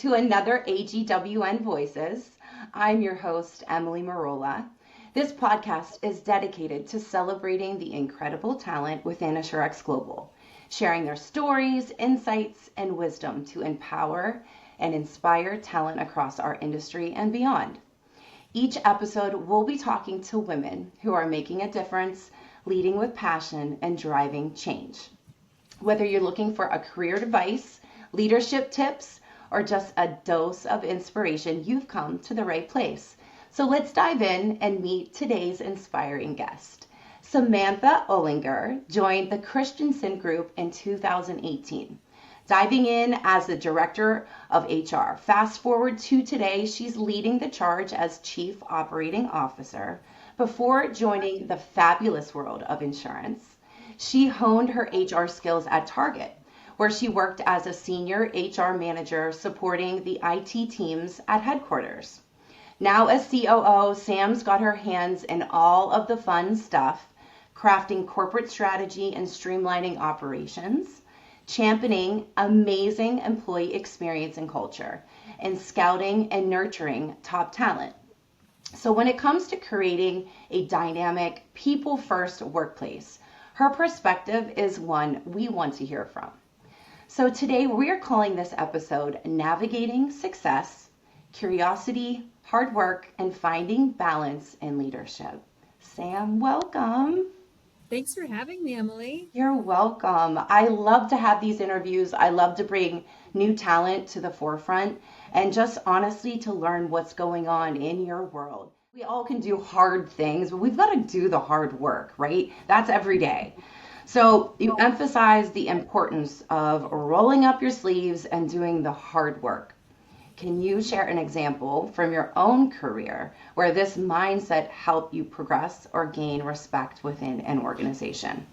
to another AGWN Voices. I'm your host, Emily Marola. This podcast is dedicated to celebrating the incredible talent within Assurex Global, sharing their stories, insights, and wisdom to empower and inspire talent across our industry and beyond. Each episode, we'll be talking to women who are making a difference, leading with passion, and driving change. Whether you're looking for a career advice, leadership tips, or just a dose of inspiration, you've come to the right place. So let's dive in and meet today's inspiring guest. Samantha Olinger joined the Christensen Group in 2018, diving in as the Director of HR. Fast forward to today, she's leading the charge as Chief Operating Officer before joining the fabulous world of insurance. She honed her HR skills at Target, where she worked as a senior HR manager supporting the IT teams at headquarters. Now as COO, Sam's got her hands in all of the fun stuff, crafting corporate strategy and streamlining operations, championing amazing employee experience and culture, and scouting and nurturing top talent. So when it comes to creating a dynamic, people-first workplace, her perspective is one we want to hear from. So today we're calling this episode Navigating Success, Curiosity, Hard Work, and Finding Balance in Leadership. Sam, welcome. Thanks for having me, Emily. You're welcome. I love to have these interviews. I love to bring new talent to the forefront and just honestly to learn what's going on in your world. We all can do hard things, but we've got to do the hard work, right? That's every day. So you emphasize the importance of rolling up your sleeves and doing the hard work. Can you share an example from your own career where this mindset helped you progress or gain respect within an organization?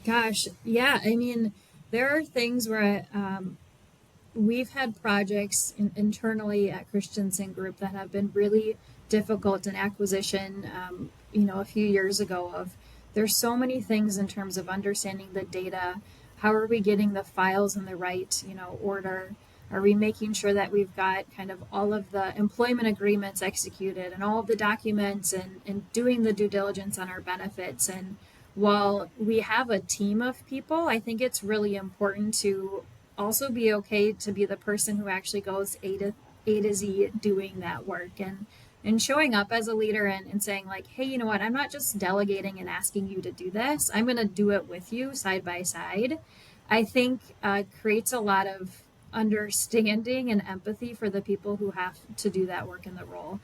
Gosh, yeah. I mean, there are things where we've had projects internally at Christensen Group that have been really difficult in acquisition, a few years ago of there's so many things in terms of understanding the data. How are we getting the files in the right, order? Are we making sure that we've got kind of all of the employment agreements executed and all of the documents and doing the due diligence on our benefits? And while we have a team of people, I think it's really important to also be okay to be the person who actually goes A to Z doing that work and showing up as a leader and saying like, hey, you know what, I'm not just delegating and asking you to do this. I'm going to do it with you side by side. I think creates a lot of understanding and empathy for the people who have to do that work in the role.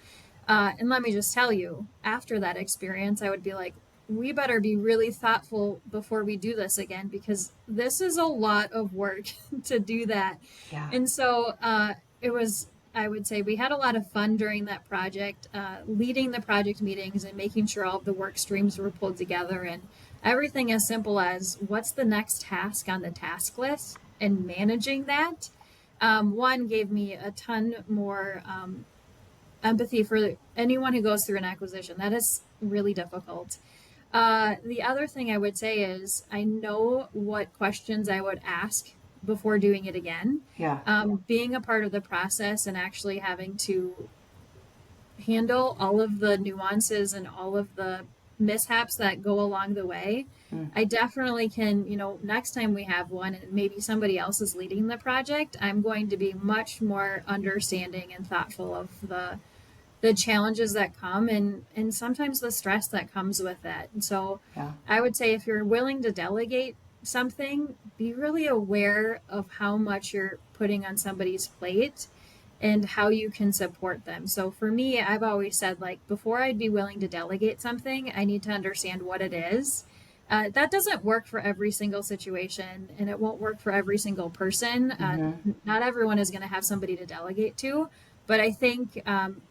And let me just tell you, after that experience, I would be like, we better be really thoughtful before we do this again, because this is a lot of work to do that. Yeah. And so I would say we had a lot of fun during that project, leading the project meetings and making sure all of the work streams were pulled together and everything as simple as what's the next task on the task list and managing that. One gave me a ton more empathy for anyone who goes through an acquisition. That is really difficult. The other thing I would say is I know what questions I would ask before doing it again. Yeah. Being a part of the process and actually having to handle all of the nuances and all of the mishaps that go along the way. I definitely can, next time we have one and maybe somebody else is leading the project, I'm going to be much more understanding and thoughtful of the challenges that come and sometimes the stress that comes with it. And so Yeah. I would say if you're willing to delegate something, be really aware of how much you're putting on somebody's plate and how you can support them. So for me, I've always said, like, before I'd be willing to delegate something, I need to understand what it is. That doesn't work for every single situation, and it won't work for every single person. Not everyone is going to have somebody to delegate to. But I think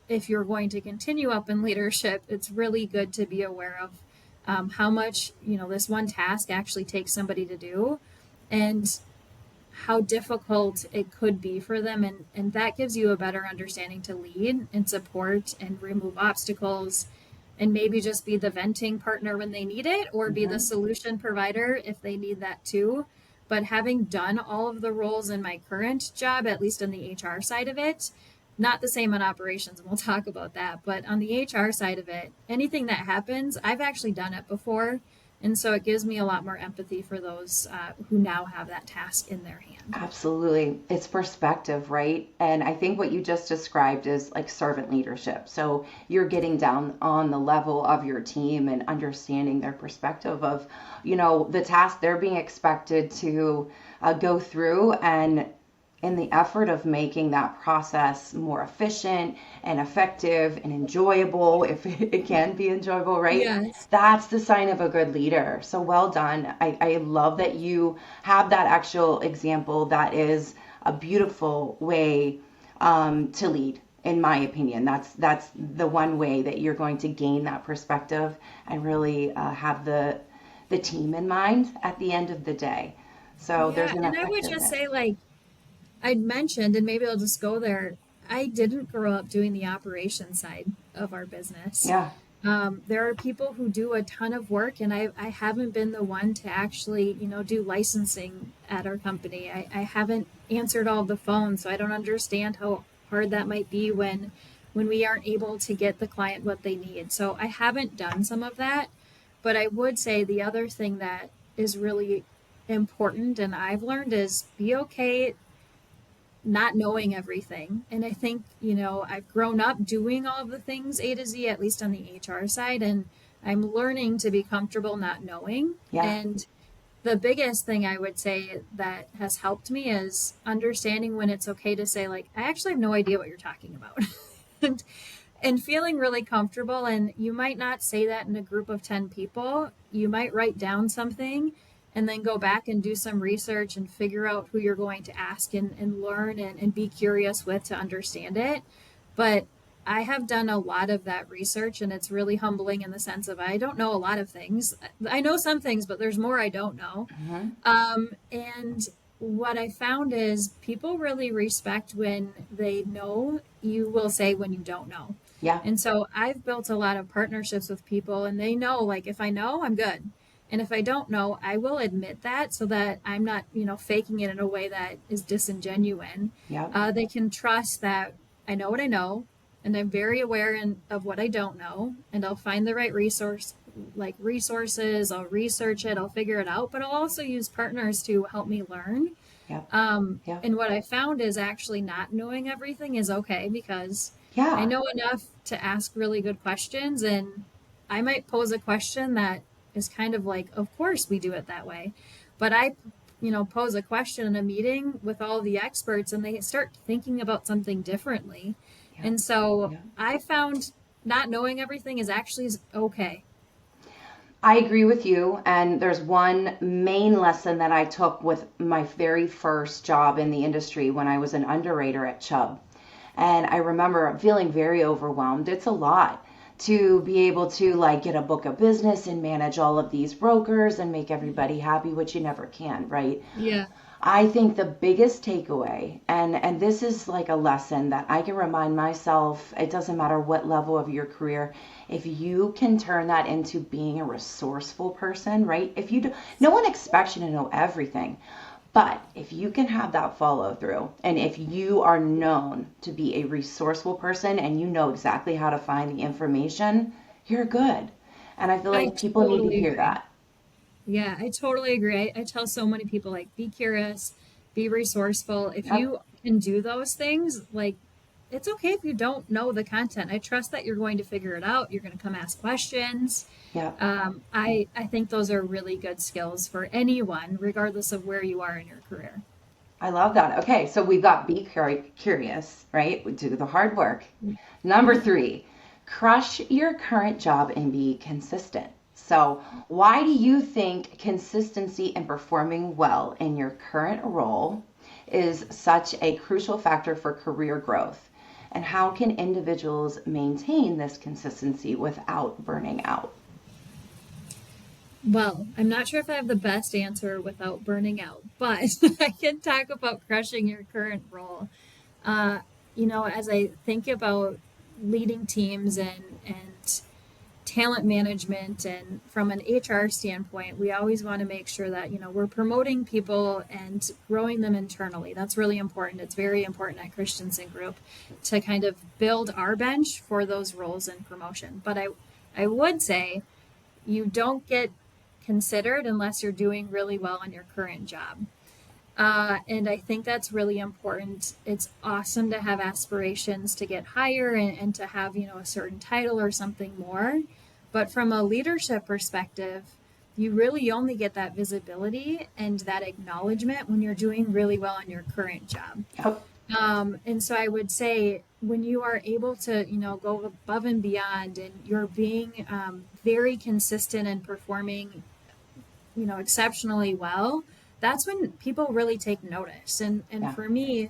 if you're going to continue up in leadership, it's really good to be aware of how much, this one task actually takes somebody to do and how difficult it could be for them. And that gives you a better understanding to lead and support and remove obstacles and maybe just be the venting partner when they need it or be the solution provider if they need that too. But having done all of the roles in my current job, at least on the HR side of it, not the same on operations, and we'll talk about that, but on the HR side of it, anything that happens, I've actually done it before. And so it gives me a lot more empathy for those who now have that task in their hand. Absolutely. It's perspective, right? And I think what you just described is like servant leadership. So you're getting down on the level of your team and understanding their perspective of, the task they're being expected to go through, and in the effort of making that process more efficient and effective and enjoyable, if it can be enjoyable, right? Yes. That's the sign of a good leader. So well done. I love that you have that actual example. That is a beautiful way to lead. In my opinion, that's the one way that you're going to gain that perspective and really have the team in mind at the end of the day. So there's Yeah. an And I would just effectiveness. say, like, I'd mentioned, and maybe I'll just go there. I didn't grow up doing the operation side of our business. Yeah. There are people who do a ton of work, and I haven't been the one to actually, do licensing at our company. I haven't answered all the phones, so I don't understand how hard that might be when we aren't able to get the client what they need. So I haven't done some of that, but I would say the other thing that is really important and I've learned is be okay not knowing everything. And I think, I've grown up doing all the things A to Z, at least on the HR side, and I'm learning to be comfortable not knowing. Yeah. And the biggest thing I would say that has helped me is understanding when it's okay to say, like, I actually have no idea what you're talking about. and and feeling really comfortable. And you might not say that in a group of 10 people. You might write down something and then go back and do some research and figure out who you're going to ask and learn and be curious with to understand it. But I have done a lot of that research, and it's really humbling in the sense of I don't know a lot of things. I know some things, but there's more I don't know. Hmm. And what I found is people really respect when they know. You will say when you don't know. Yeah. And so I've built a lot of partnerships with people, and they know, like, if I know, I'm good. And if I don't know, I will admit that so that I'm not, faking it in a way that is disingenuine. Yeah. They can trust that I know what I know, and I'm very aware of what I don't know, and I'll find the right resources. I'll research it, I'll figure it out, but I'll also use partners to help me learn. Yeah. Yeah. And what I found is actually not knowing everything is okay because I Yeah. know enough to ask really good questions. And I might pose a question that is kind of like, of course we do it that way. But I, pose a question in a meeting with all the experts and they start thinking about something differently. Yeah. And so Yeah. I found not knowing everything is actually okay. I agree with you. And there's one main lesson that I took with my very first job in the industry when I was an underwriter at Chubb. And I remember feeling very overwhelmed. It's a lot to be able to like get a book of business and manage all of these brokers and make everybody happy, which you never can, right? Yeah. I think the biggest takeaway, and this is like a lesson that I can remind myself, it doesn't matter what level of your career, if you can turn that into being a resourceful person, right? If you do, no one expects you to know everything, but if you can have that follow through, and if you are known to be a resourceful person and you know exactly how to find the information, you're good. And I feel I like people need to totally hear agree. that. Yeah, I totally agree. I tell so many people, like, be curious, be resourceful. If Yep. you can do those things, like, it's okay if you don't know the content. I trust that you're going to figure it out. You're going to come ask questions. Yep. I think those are really good skills for anyone, regardless of where you are in your career. I love that. Okay, so we've got be curious, right? We do the hard work. Number Mhm. three, crush your current job and be consistent. So, why do you think consistency and performing well in your current role is such a crucial factor for career growth? And how can individuals maintain this consistency without burning out? Well, I'm not sure if I have the best answer without burning out, but I can talk about crushing your current role. As I think about leading teams and talent management and from an HR standpoint, we always want to make sure that, we're promoting people and growing them internally. That's really important. It's very important at Christensen Group to kind of build our bench for those roles and promotion. But I would say you don't get considered unless you're doing really well on your current job. And I think that's really important. It's awesome to have aspirations to get higher and to have, a certain title or something more. But from a leadership perspective, you really only get that visibility and that acknowledgement when you're doing really well on your current job. Yep. And so I would say when you are able to, go above and beyond and you're being very consistent and performing, exceptionally well, that's when people really take notice. And for me,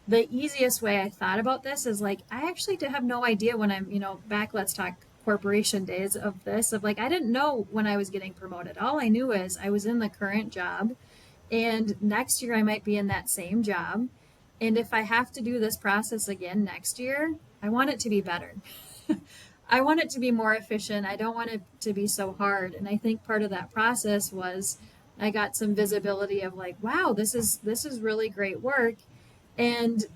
the easiest way I thought about this is like, I actually have no idea when I'm, back, let's talk corporation days of this, of like, I didn't know when I was getting promoted. All I knew is I was in the current job and next year I might be in that same job. And if I have to do this process again next year, I want it to be better. I want it to be more efficient. I don't want it to be so hard. And I think part of that process was I got some visibility of like, wow, this is really great work. And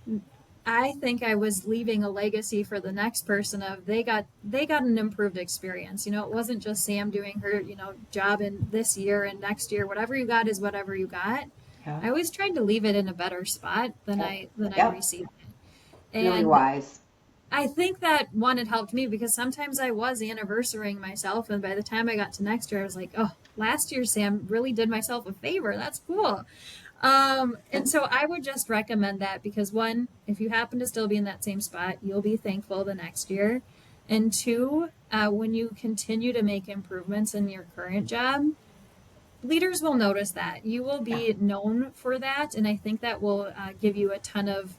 I think I was leaving a legacy for the next person of they got an improved experience. It wasn't just Sam doing her, job in this year and next year. Whatever you got is whatever you got. Yeah. I always tried to leave it in a better spot than I received it. And really wise. I think that one, it helped me because sometimes I was anniversarying myself. And by the time I got to next year, I was like, oh, last year, Sam really did myself a favor. That's cool. And so I would just recommend that because one, if you happen to still be in that same spot, you'll be thankful the next year. And two, when you continue to make improvements in your current job, leaders will notice that. You will be known for that. And I think that will give you a ton of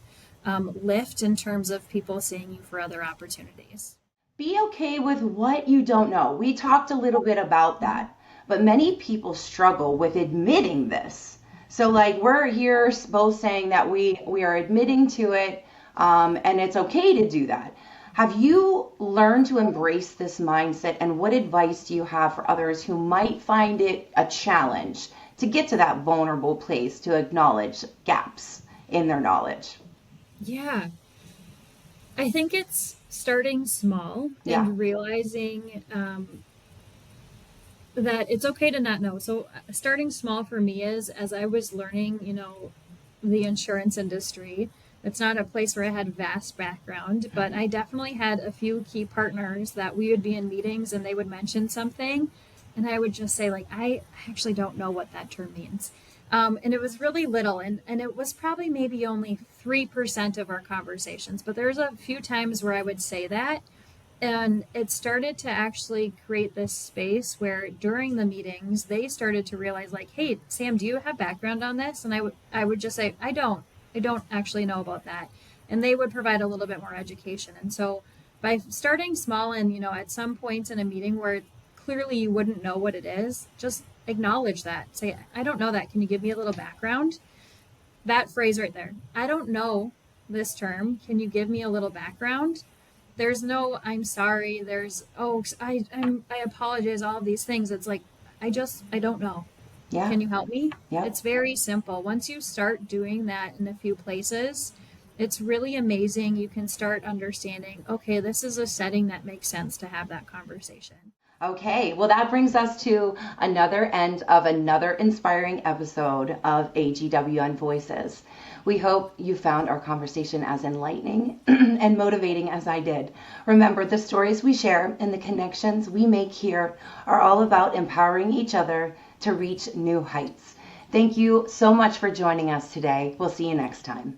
lift in terms of people seeing you for other opportunities. Be okay with what you don't know. We talked a little bit about that, but many people struggle with admitting this. So like we're here both saying that we are admitting to it and it's okay to do that. Have you learned to embrace this mindset, and what advice do you have for others who might find it a challenge to get to that vulnerable place to acknowledge gaps in their knowledge? Yeah, I think it's starting small and realizing that it's okay to not know. So starting small for me is as I was learning, the insurance industry, it's not a place where I had vast background, but I definitely had a few key partners that we would be in meetings and they would mention something. And I would just say like, I actually don't know what that term means. And it was really little. And it was probably maybe only 3% of our conversations. But there's a few times where I would say that. And it started to actually create this space where during the meetings, they started to realize like, hey, Sam, do you have background on this? And I would just say, I don't actually know about that. And they would provide a little bit more education. And so by starting small and, at some points in a meeting where clearly you wouldn't know what it is, just acknowledge that. Say, I don't know that. Can you give me a little background? That phrase right there. I don't know this term. Can you give me a little background? There's no, I'm sorry. There's, I apologize. All of these things. It's like, I don't know. Yeah. Can you help me? Yeah. It's very simple. Once you start doing that in a few places, it's really amazing. You can start understanding, okay, this is a setting that makes sense to have that conversation. Okay, well, that brings us to another end of another inspiring episode of AGWN Voices. We hope you found our conversation as enlightening and motivating as I did. Remember, the stories we share and the connections we make here are all about empowering each other to reach new heights. Thank you so much for joining us today. We'll see you next time.